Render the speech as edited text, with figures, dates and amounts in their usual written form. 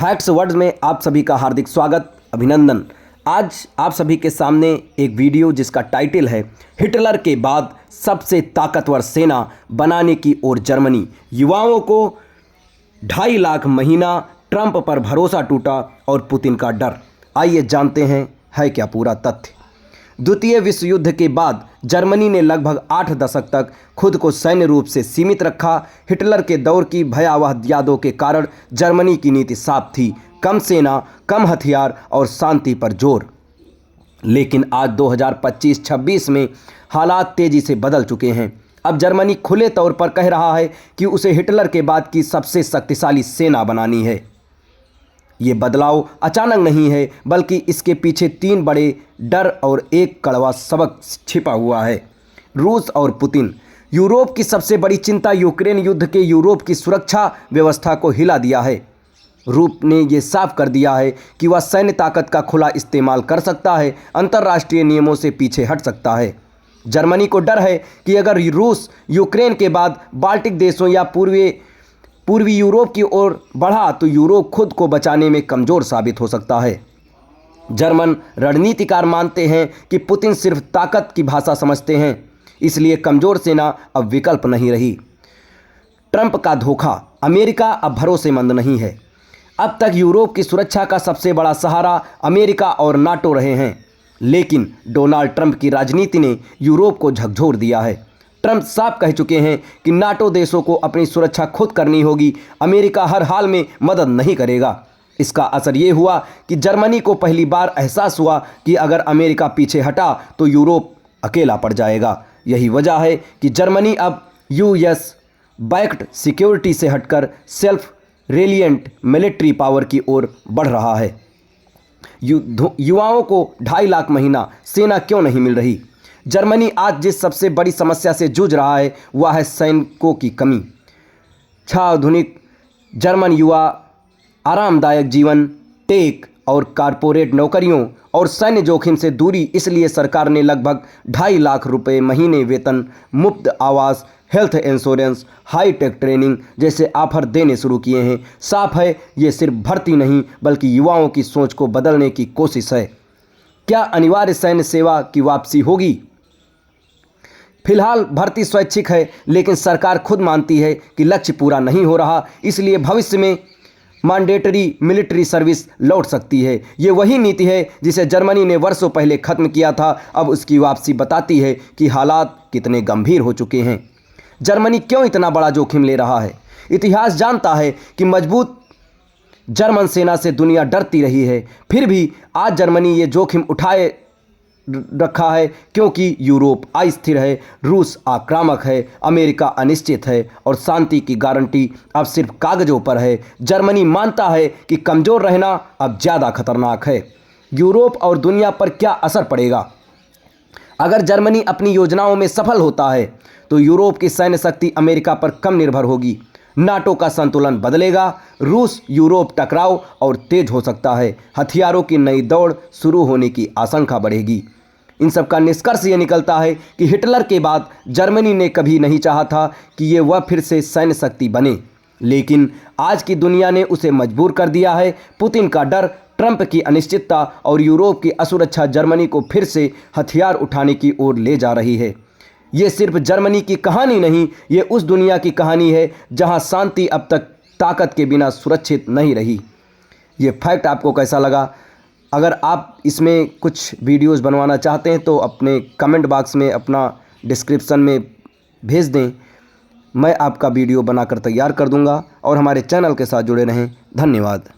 Facts words में आप सभी का हार्दिक स्वागत, अभिनंदन। आज आप सभी के सामने एक वीडियो जिसका टाइटल है हिटलर के बाद सबसे ताकतवर सेना बनाने की ओर जर्मनी, युवाओं को 2.5 लाख महीना, ट्रंप पर भरोसा टूटा और पुतिन का डर। आइए जानते हैं है क्या पूरा तथ्य। द्वितीय विश्व युद्ध के बाद जर्मनी ने लगभग 8 दशक तक खुद को सैन्य रूप से सीमित रखा। हिटलर के दौर की भयावह यादों के कारण जर्मनी की नीति साफ थी, कम सेना, कम हथियार और शांति पर जोर। लेकिन आज 2025-26 में हालात तेजी से बदल चुके हैं। अब जर्मनी खुले तौर पर कह रहा है कि उसे हिटलर के बाद की सबसे शक्तिशाली सेना बनानी है। ये बदलाव अचानक नहीं है, बल्कि इसके पीछे 3 बड़े डर और एक कड़वा सबक छिपा हुआ है। रूस और पुतिन। यूरोप की सबसे बड़ी चिंता यूक्रेन युद्ध के यूरोप की सुरक्षा व्यवस्था को हिला दिया है। रूस ने यह साफ कर दिया है कि वह सैन्य ताकत का खुला इस्तेमाल कर सकता है, अंतर्राष्ट्रीय नियमों से पीछे हट सकता है। जर्मनी को डर है कि अगर रूस यूक्रेन के बाद बाल्टिक देशों या पूर्वी यूरोप की ओर बढ़ा तो यूरोप खुद को बचाने में कमज़ोर साबित हो सकता है। जर्मन रणनीतिकार मानते हैं कि पुतिन सिर्फ ताकत की भाषा समझते हैं, इसलिए कमज़ोर सेना अब विकल्प नहीं रही। ट्रंप का धोखा। अमेरिका अब भरोसेमंद नहीं है। अब तक यूरोप की सुरक्षा का सबसे बड़ा सहारा अमेरिका और नाटो रहे हैं, लेकिन डोनाल्ड ट्रंप की राजनीति ने यूरोप को झकझोर दिया है। ट्रंप साफ कह चुके हैं कि नाटो देशों को अपनी सुरक्षा खुद करनी होगी, अमेरिका हर हाल में मदद नहीं करेगा। इसका असर ये हुआ कि जर्मनी को पहली बार एहसास हुआ कि अगर अमेरिका पीछे हटा तो यूरोप अकेला पड़ जाएगा। यही वजह है कि जर्मनी अब यूएस बैक्ड सिक्योरिटी से हटकर सेल्फ रेलिएंट मिलिट्री पावर की ओर बढ़ रहा है। युवाओं को 2.5 लाख महीना सेना क्यों नहीं मिल रही? जर्मनी आज जिस सबसे बड़ी समस्या से जूझ रहा है वह है सैनिकों की कमी। आधुनिक जर्मन युवा आरामदायक जीवन, टेक और कारपोरेट नौकरियों और सैन्य जोखिम से दूरी, इसलिए सरकार ने लगभग 2.5 लाख रुपए महीने वेतन, मुफ्त आवास, health insurance, high tech training जैसे ऑफर देने शुरू किए हैं। साफ है, ये सिर्फ भर्ती नहीं बल्कि युवाओं की सोच को बदलने की कोशिश है। क्या अनिवार्य सैन्य सेवा की वापसी होगी? फिलहाल भर्ती स्वैच्छिक है, लेकिन सरकार खुद मानती है कि लक्ष्य पूरा नहीं हो रहा, इसलिए भविष्य में मैंडेटरी मिलिट्री सर्विस लौट सकती है। ये वही नीति है जिसे जर्मनी ने वर्षों पहले खत्म किया था। अब उसकी वापसी बताती है कि हालात कितने गंभीर हो चुके हैं। जर्मनी क्यों इतना बड़ा जोखिम ले रहा है? इतिहास जानता है कि मजबूत जर्मन सेना से दुनिया डरती रही है, फिर भी आज जर्मनी ये जोखिम उठाए रखा है क्योंकि यूरोप अस्थिर है, रूस आक्रामक है, अमेरिका अनिश्चित है और शांति की गारंटी अब सिर्फ कागजों पर है। जर्मनी मानता है कि कमज़ोर रहना अब ज़्यादा खतरनाक है। यूरोप और दुनिया पर क्या असर पड़ेगा? अगर जर्मनी अपनी योजनाओं में सफल होता है तो यूरोप की सैन्य शक्ति अमेरिका पर कम निर्भर होगी, नाटो का संतुलन बदलेगा, रूस यूरोप टकराव और तेज हो सकता है, हथियारों की नई दौड़ शुरू होने की आशंका बढ़ेगी। इन सब का निष्कर्ष ये निकलता है कि हिटलर के बाद जर्मनी ने कभी नहीं चाहा था कि वह फिर से सैन्य शक्ति बने, लेकिन आज की दुनिया ने उसे मजबूर कर दिया है। पुतिन का डर, ट्रंप की अनिश्चितता और यूरोप की असुरक्षा जर्मनी को फिर से हथियार उठाने की ओर ले जा रही है। ये सिर्फ जर्मनी की कहानी नहीं, ये उस दुनिया की कहानी है जहां शांति अब तक ताकत के बिना सुरक्षित नहीं रही। ये फैक्ट आपको कैसा लगा? अगर आप इसमें कुछ वीडियोस बनवाना चाहते हैं तो अपने कमेंट बॉक्स में अपना डिस्क्रिप्शन में भेज दें, मैं आपका वीडियो बनाकर तैयार कर दूंगा। और हमारे चैनल के साथ जुड़े रहें। धन्यवाद।